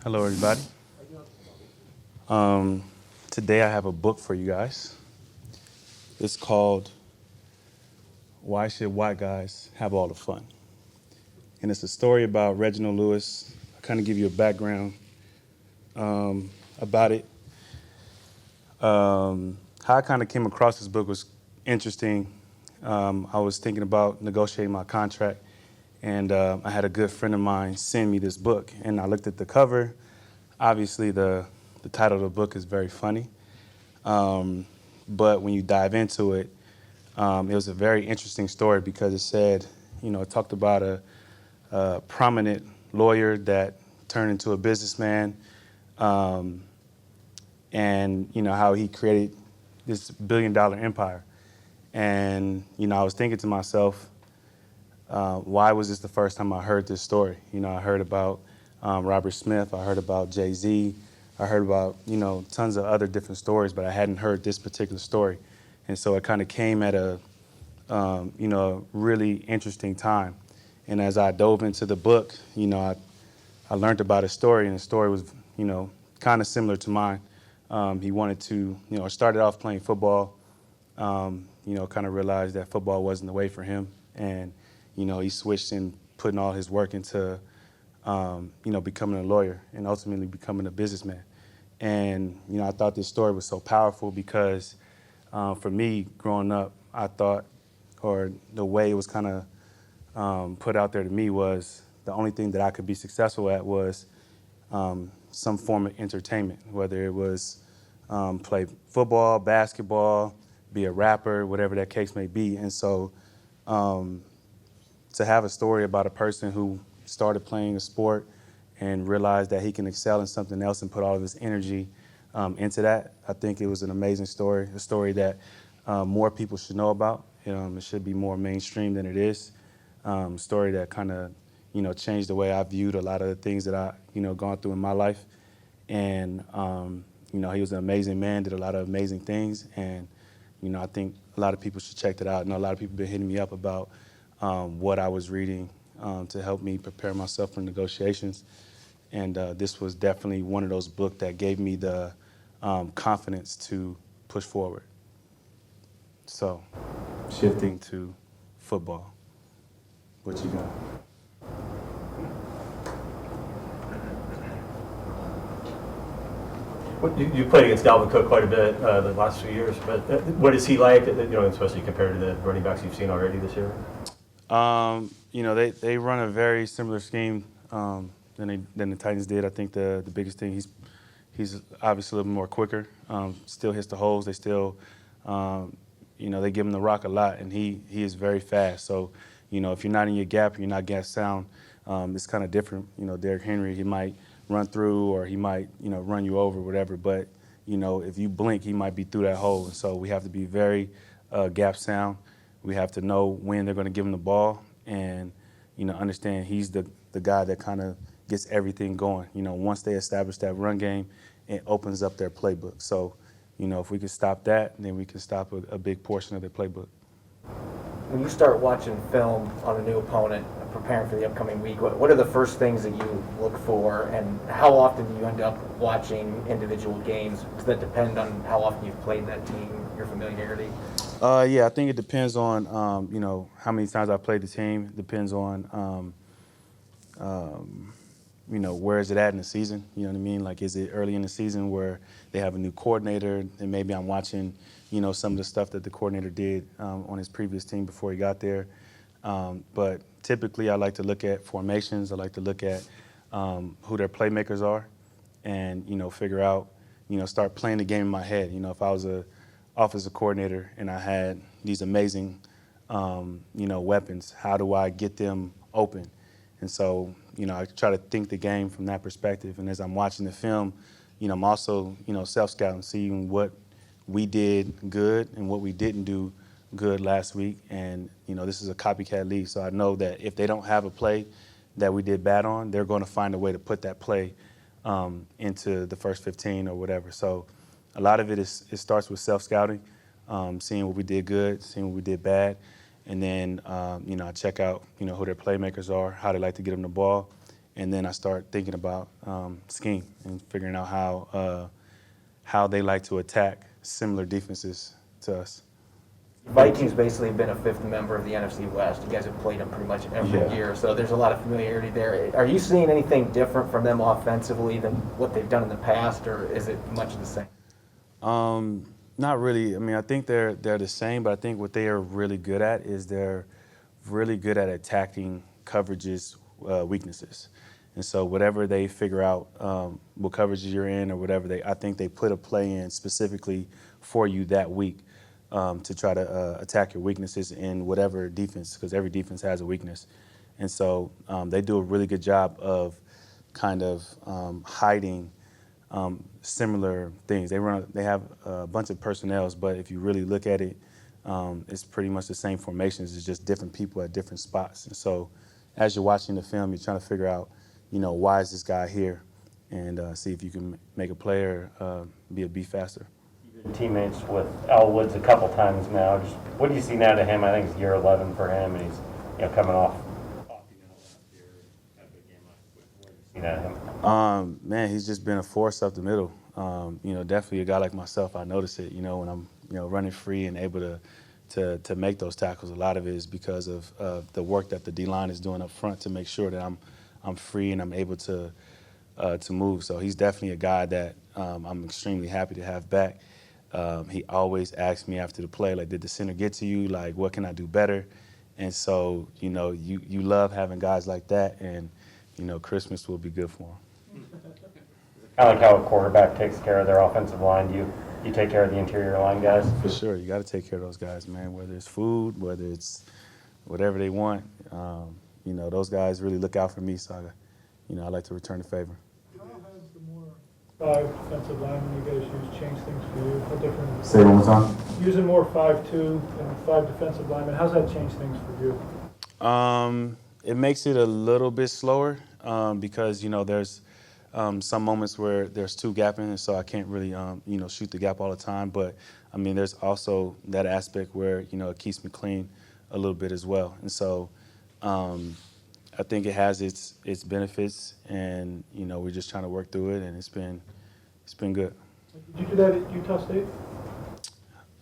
Hello, everybody. Today I have a book for you guys. It's called Why Should White Guys Have All the Fun? And it's a story about Reginald Lewis. I'll kind of give you a background about it. How I kind of came across this book was interesting. I was thinking about negotiating my contract, and I had a good friend of mine send me this book. And I looked at the cover. Obviously, the title of the book is very funny. But when you dive into it, it was a very interesting story because it said, it talked about a prominent lawyer that turned into a businessman, and how he created this billion-dollar empire. And I was thinking to myself, why was this the first time I heard this story? I heard about Robert Smith, I heard about Jay-Z, I heard about tons of other different stories, but I hadn't heard this particular story. And so it kind of came at a really interesting time. And as I dove into the book, I learned about his story, and the story was, kind of similar to mine. He wanted to, started off playing football, kind of realized that football wasn't the way for him. And, he switched and putting all his work into, becoming a lawyer and ultimately becoming a businessman. And, I thought this story was so powerful because for me, growing up, I thought, or the way it was kind of put out there to me was the only thing that I could be successful at was some form of entertainment, whether it was play football, basketball, be a rapper, whatever that case may be. And so to have a story about a person who started playing a sport and realized that he can excel in something else and put all of his energy into that, I think it was an amazing story, a story that more people should know about. It should be more mainstream than it is. Story that kind of, changed the way I viewed a lot of the things that I, gone through in my life. And, he was an amazing man, did a lot of amazing things. And, I think a lot of people should check that out. A lot of people have been hitting me up about what I was reading to help me prepare myself for negotiations. And this was definitely one of those books that gave me the confidence to push forward. So, shifting to football. What you got? You played against Dalvin Cook quite a bit the last few years, but what is he like, especially compared to the running backs you've seen already this year? They run a very similar scheme than the Titans did. I think the biggest thing, he's obviously a little more quicker, still hits the holes. They still, they give him the rock a lot, and he is very fast. So, if you're not in your gap, you're not gap sound, it's kind of different. Derrick Henry, he might run through or he might, run you over, whatever. But, if you blink, he might be through that hole. And so we have to be very gap sound. We have to know when they're going to give him the ball and, understand he's the guy that kind of gets everything going. Once they establish that run game, it opens up their playbook. So, if we can stop that, then we can stop a big portion of their playbook. When you start watching film on a new opponent, preparing for the upcoming week, what are the first things that you look for, and how often do you end up watching individual games? Does that depend on how often you've played that team, your familiarity? Yeah, I think it depends on, how many times I've played the team. It depends on, where is it at in the season? You know what I mean? Like, is it early in the season where they have a new coordinator and maybe I'm watching, some of the stuff that the coordinator did on his previous team before he got there. But typically I like to look at formations. I like to look at who their playmakers are and, figure out, start playing the game in my head. If I was a offensive coordinator and I had these amazing, weapons, how do I get them open? And so, I try to think the game from that perspective. And as I'm watching the film, I'm also, self-scouting, seeing what we did good and what we didn't do good last week. And, this is a copycat league. So I know that if they don't have a play that we did bad on, they're going to find a way to put that play into the first 15 or whatever. So a lot of it starts with self-scouting, seeing what we did good, seeing what we did bad. And then, I check out, who their playmakers are, how they like to get them the ball. and then I start thinking about scheme and figuring out how they like to attack similar defenses to us. Vikings basically been a fifth member of the NFC West. You guys have played them pretty much every Yeah. year, so there's a lot of familiarity there. Are you seeing anything different from them offensively than what they've done in the past, or is it much the same? Not really. I mean, I think they're the same, but I think what they are really good at is they're really good at attacking coverages, weaknesses. And so whatever they figure out, what coverages you're in or whatever, I think they put a play in specifically for you that week to try to attack your weaknesses in whatever defense, because every defense has a weakness. And so they do a really good job of kind of hiding similar things. They have a bunch of personnels, but if you really look at it, it's pretty much the same formations. It's just different people at different spots. And so as you're watching the film, you're trying to figure out, why is this guy here, and see if you can make a player be a beat faster. You've been teammates with Elle Woods a couple times now. Just what do you see now to him? I think it's year 11 for him, and he's coming off. What do you see now to him? Man, he's just been a force up the middle. Definitely a guy like myself, I notice it, when I'm, running free and able to make those tackles. A lot of it is because of the work that the D-line is doing up front to make sure that I'm free and I'm able to move. So he's definitely a guy that I'm extremely happy to have back. He always asks me after the play, like, did the center get to you? Like, what can I do better? And so, you love having guys like that, and, Christmas will be good for him. Kind of like how a quarterback takes care of their offensive line. Do you take care of the interior line guys? For sure. You got to take care of those guys, man, whether it's food, whether it's whatever they want. Those guys really look out for me, so I like to return the favor. How has the more five defensive linemen you guys use changed things for you? How different? Say it one more time. Using more 5-2 and five defensive linemen, how's that changed things for you? It makes it a little bit slower because, there's some moments where there's two gapping, and so I can't really, shoot the gap all the time. But, I mean, there's also that aspect where, it keeps me clean a little bit as well. And so I think it has its benefits, and, we're just trying to work through it, and it's been good. Did you do that at Utah State?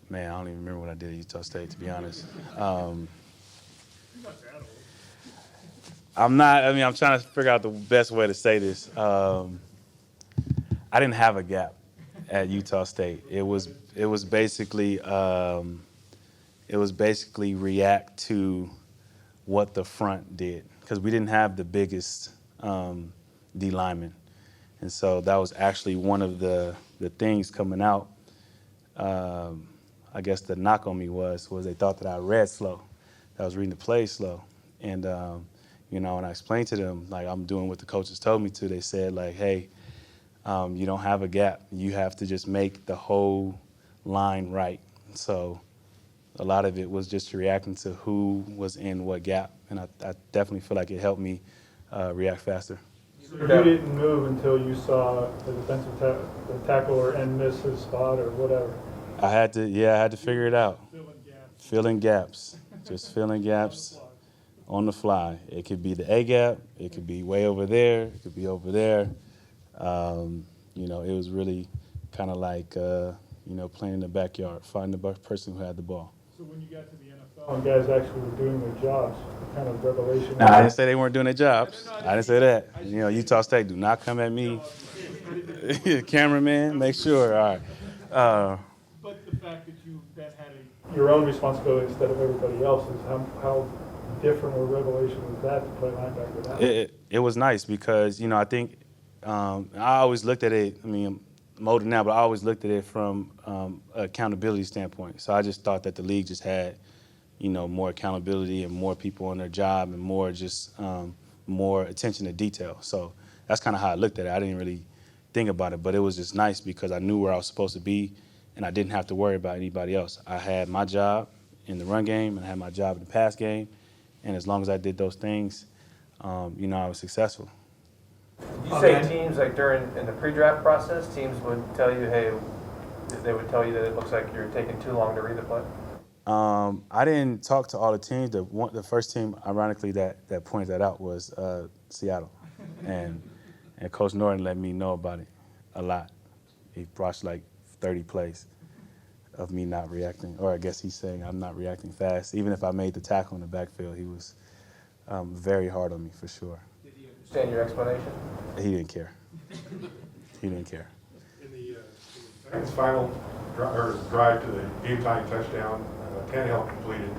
Man, I don't even remember what I did at Utah State, to be honest. I'm trying to figure out the best way to say this. I didn't have a gap at Utah State. It was basically react to what the front did, because we didn't have the biggest D lineman, and so that was actually one of the things coming out. I guess the knock on me was they thought that I read slow, that I was reading the play slow, and when I explained to them, like, I'm doing what the coaches told me to, they said, like, hey, you don't have a gap. You have to just make the whole line right. So a lot of it was just reacting to who was in what gap, and I definitely feel like it helped me react faster. So you didn't move until you saw the defensive tackle or end miss his spot or whatever? I had to figure it out. Filling gaps. Just filling gaps. On the fly. It could be the A gap, it could be way over there, it could be over there. It was really kind of like, playing in the backyard, finding the person who had the ball. So when you got to the NFL and guys actually were doing their jobs, what kind of revelation? Now, I didn't say they weren't doing their jobs. I didn't say that. Utah State, do not come at me. Cameraman, make sure. All right. But the fact that you then had your own responsibility instead of everybody else's, how different or revelation was that to play linebacker now? It was nice because, I think I always looked at it, I'm older now, but I always looked at it from an accountability standpoint. So I just thought that the league just had, more accountability and more people on their job and more just more attention to detail. So that's kind of how I looked at it. I didn't really think about it, but it was just nice because I knew where I was supposed to be and I didn't have to worry about anybody else. I had my job in the run game and I had my job in the pass game. And as long as I did those things, I was successful. You say teams, like in the pre-draft process, teams would tell you, hey, they would tell you that it looks like you're taking too long to read the play? I didn't talk to all the teams. The first team, ironically, that pointed that out was Seattle. And Coach Norton let me know about it a lot. He watched like 30 plays of me not reacting, or I guess he's saying I'm not reacting fast. Even if I made the tackle in the backfield, he was very hard on me for sure. Did he understand your explanation? He didn't care. He didn't care. In the Vikings' final drive to the game-tying touchdown, Tannehill completed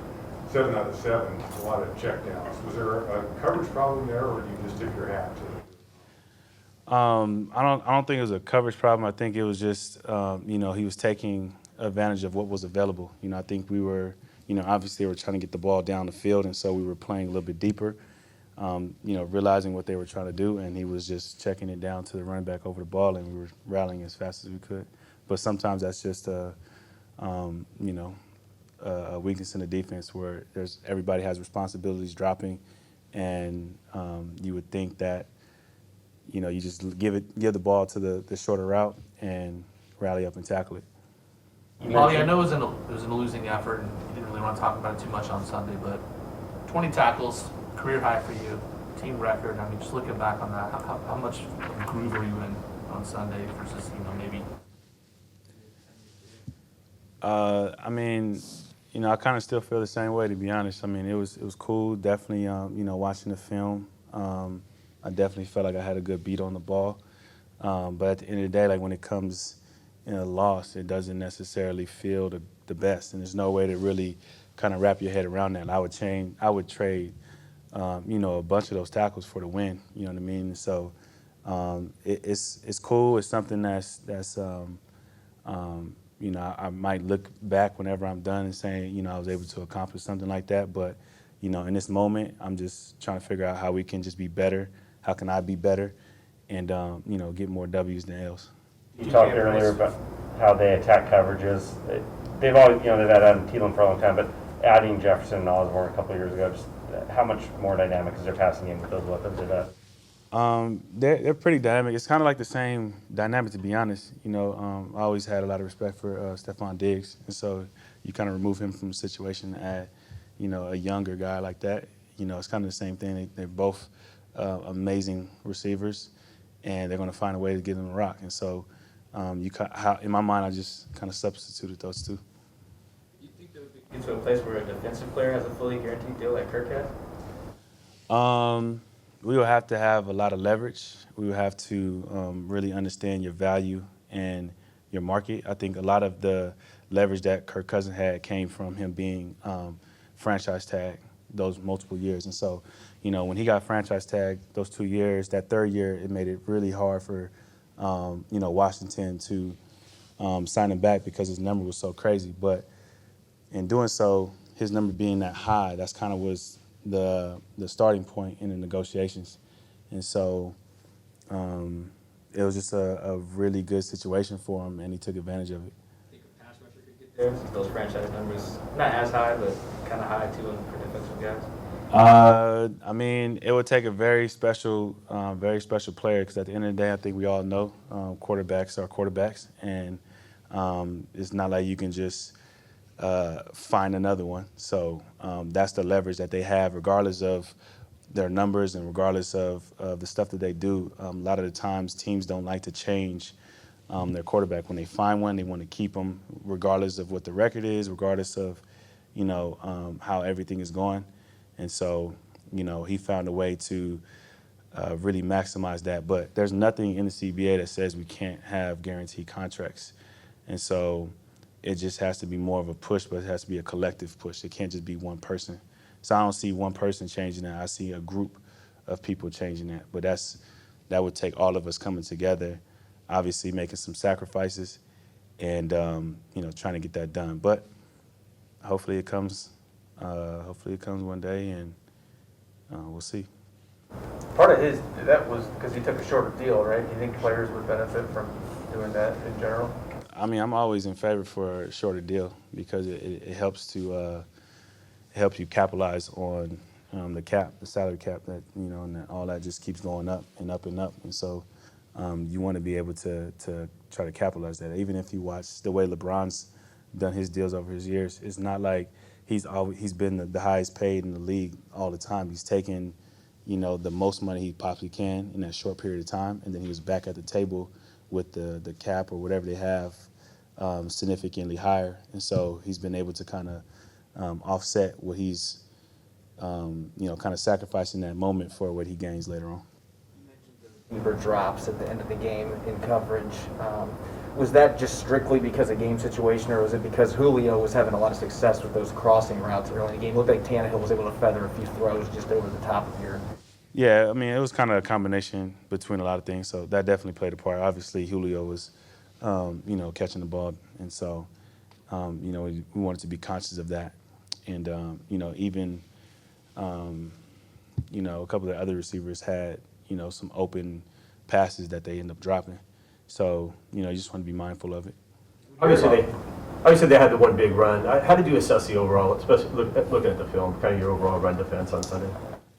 7 out of 7, a lot of checkdowns. Was there a coverage problem there, or did you just tip your hat to it? I don't think it was a coverage problem. I think it was just he was taking advantage of what was available. I think we were obviously they were trying to get the ball down the field, and so we were playing a little bit deeper. Realizing what they were trying to do, and he was just checking it down to the running back over the ball, and we were rallying as fast as we could. But sometimes that's just a weakness in the defense where everybody has responsibilities dropping, and you would think that you just give the ball to the shorter route and rally up and tackle it. Molly, I know it was in a losing effort, and you didn't really want to talk about it too much on Sunday, but 20 tackles, career high for you, team record. I mean, just looking back on that, how much of a groove were you in on Sunday versus maybe? I kind of still feel the same way, to be honest. I mean, it was cool. Definitely, watching the film, I definitely felt like I had a good beat on the ball. But at the end of the day, like when it comes in a loss, it doesn't necessarily feel the best, and there's no way to really kind of wrap your head around that. I would trade, a bunch of those tackles for the win. You know what I mean? So it's cool. It's something that's I might look back whenever I'm done and saying, I was able to accomplish something like that. But, in this moment, I'm just trying to figure out how we can just be better. How can I be better? And, get more W's than L's. You talked earlier about how they attack coverages. They've always, they've had Adam Thielen for a long time, but adding Jefferson and Osborne a couple of years ago, just how much more dynamic is their passing game with those weapons they've had? They're pretty dynamic. It's kind of like the same dynamic, to be honest. I always had a lot of respect for Stephon Diggs, and so you kind of remove him from the situation and add, a younger guy like that. It's kind of the same thing. They're both amazing receivers, and they're going to find a way to get them to rock. And so, in my mind, I just kind of substituted those two. Do you think that would get to a place where a defensive player has a fully guaranteed deal like Kirk has? We will have to have a lot of leverage. We will have to really understand your value and your market. I think a lot of the leverage that Kirk Cousins had came from him being franchise tag those multiple years. And so, when he got franchise tag those 2 years, that third year, it made it really hard for, Washington to sign him back because his number was so crazy. But in doing so, his number being that high, that's kind of was the starting point in the negotiations. And so it was just a really good situation for him, and he took advantage of it. Think a pass rusher could get there since those franchise numbers, not as high, but kind of high too for defensive guys? It would take a very special player, because at the end of the day, I think we all know quarterbacks are quarterbacks, and it's not like you can just find another one. So that's the leverage that they have, regardless of their numbers and regardless of the stuff that they do. A lot of the times, teams don't like to change their quarterback. When they find one, they want to keep them, regardless of what the record is, regardless of how everything is going. And so, he found a way to really maximize that. But there's nothing in the CBA that says we can't have guaranteed contracts. And so it just has to be more of a push, but it has to be a collective push. It can't just be one person. So I don't see one person changing that. I see a group of people changing that. But that would take all of us coming together, obviously making some sacrifices, and trying to get that done. But hopefully it comes. Hopefully it comes one day, and we'll see. Part of that was because he took a shorter deal, right? Do you think players would benefit from doing that in general? I'm always in favor for a shorter deal, because it helps to help you capitalize on the salary cap that and that all that just keeps going up and up and up. And so you want to be able to try to capitalize that. Even if you watch the way LeBron's done his deals over his years, it's not like he's been the highest paid in the league all the time. He's taken the most money he possibly can in that short period of time, and then he was back at the table with the cap or whatever they have significantly higher, and so he's been able to kind of offset what he's kind of sacrificing that moment for what he gains later on. Receiver drops at the end of the game in coverage. Was that just strictly because of game situation, or was it because Julio was having a lot of success with those crossing routes early in the game? It looked like Tannehill was able to feather a few throws just over the top of your. Yeah, I mean, it was kind of a combination between a lot of things, so that definitely played a part. Obviously, Julio was, catching the ball, and so, we wanted to be conscious of that. And, even, a couple of the other receivers had, some open passes that they end up dropping. So, you just want to be mindful of it. Obviously, they had the one big run. How did you assess the overall, especially looking at the film, kind of your overall run defense on Sunday?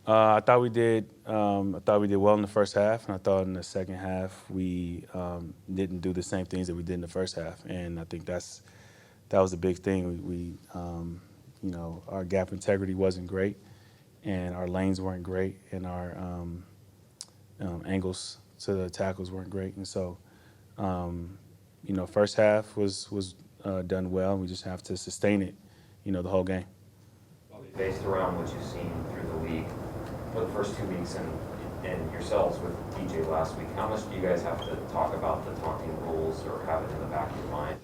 I thought we did well in the first half, and I thought in the second half we didn't do the same things that we did in the first half, and I think that was a big thing. We our gap integrity wasn't great, and our lanes weren't great, and our angles to the tackles weren't great, and so first half was done well. We just have to sustain it, the whole game. Based around what you've seen through the league for the first 2 weeks and yourselves with DJ last week, how much do you guys have to talk about the taunting rules or have it in the back of your mind?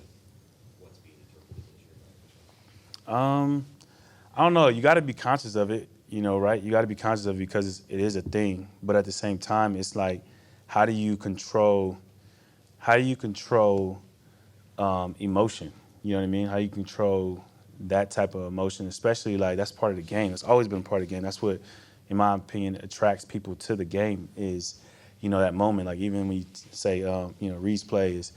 What's being interpreted this year? I don't know. You got to be conscious of it, right? You got to be conscious of it because it is a thing. But at the same time, it's like, how do you control emotion? You know what I mean? How do you control that type of emotion, especially like that's part of the game. It's always been part of the game. That's what, in my opinion, attracts people to the game is, that moment. Like even when you say, Reed's play is,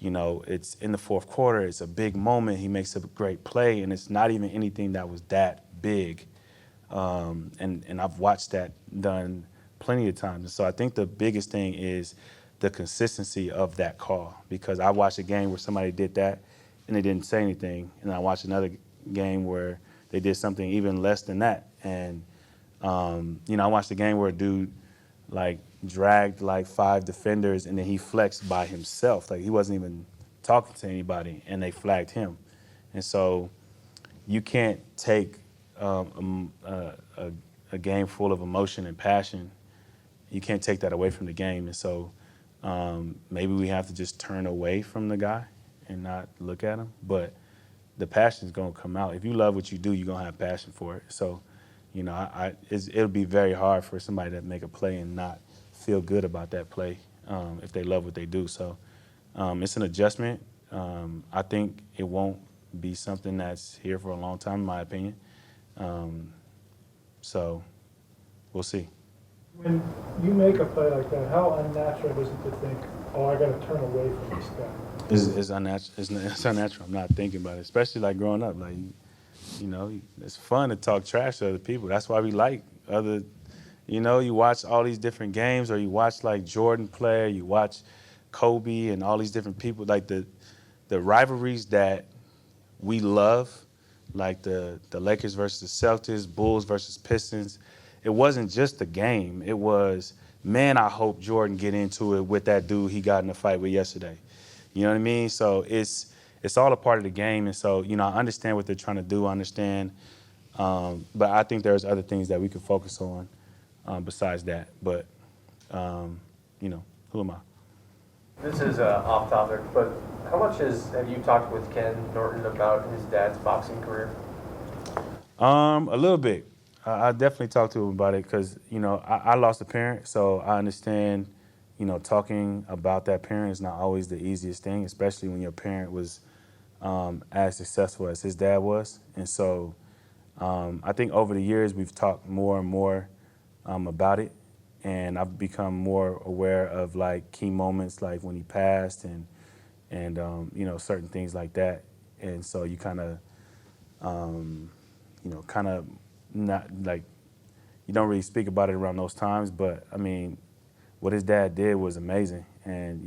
it's in the fourth quarter. It's a big moment. He makes a great play, and it's not even anything that was that big. And I've watched that done plenty of times. And so I think the biggest thing is the consistency of that call, because I watched a game where somebody did that and they didn't say anything, and I watched another game where they did something even less than that. And I watched a game where a dude like dragged like 5 defenders and then he flexed by himself, like he wasn't even talking to anybody, and they flagged him. And so you can't take a game full of emotion and passion. You can't take that away from the game. And so maybe we have to just turn away from the guy and not look at him. But the passion is going to come out. If you love what you do, you're going to have passion for it. So, it'll be very hard for somebody to make a play and not feel good about that play if they love what they do. So it's an adjustment. I think it won't be something that's here for a long time, in my opinion. So we'll see. When you make a play like that, how unnatural is it to think, oh, I got to turn away from this guy? It's unnatural. It's unnatural. I'm not thinking about it, especially like growing up. Like, it's fun to talk trash to other people. That's why we like other. You watch all these different games, or you watch like Jordan play, or you watch Kobe and all these different people. Like the rivalries that we love, like the Lakers versus the Celtics, Bulls versus Pistons. It wasn't just the game. It was, man, I hope Jordan get into it with that dude he got in a fight with yesterday. You know what I mean? So it's all a part of the game. And so, I understand what they're trying to do. I understand. But I think there's other things that we could focus on besides that. But, who am I? This is off topic, but how much have you talked with Ken Norton about his dad's boxing career? A little bit. I definitely talked to him about it because, I lost a parent, so I understand, talking about that parent is not always the easiest thing, especially when your parent was as successful as his dad was. And so I think over the years we've talked more and more about it, and I've become more aware of like key moments, like when he passed and certain things like that. And so you kind of not like, you don't really speak about it around those times, but I mean, what his dad did was amazing, and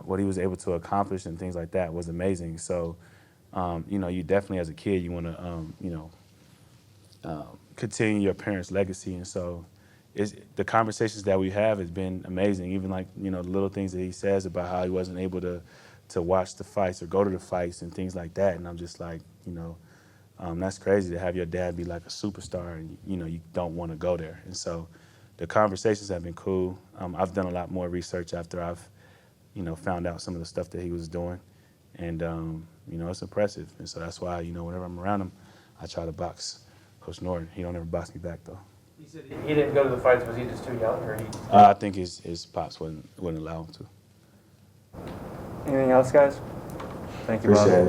what he was able to accomplish and things like that was amazing. So you definitely as a kid you want to continue your parents' legacy. And so the conversations that we have has been amazing. Even like, you know, the little things that he says about how he wasn't able to watch the fights or go to the fights and things like that. And I'm just like, you know, that's crazy to have your dad be like a superstar and, you know, you don't want to go there. And so the conversations have been cool. I've done a lot more research after I've, you know, found out some of the stuff that he was doing. And, you know, it's impressive. And so that's why, you know, whenever I'm around him, I try to box Coach Norton. He don't ever box me back, though. He said he didn't go to the fights, was he just too young, or he? I think his pops wouldn't allow him to. Anything else, guys? Thank you, Appreciate Bob. it.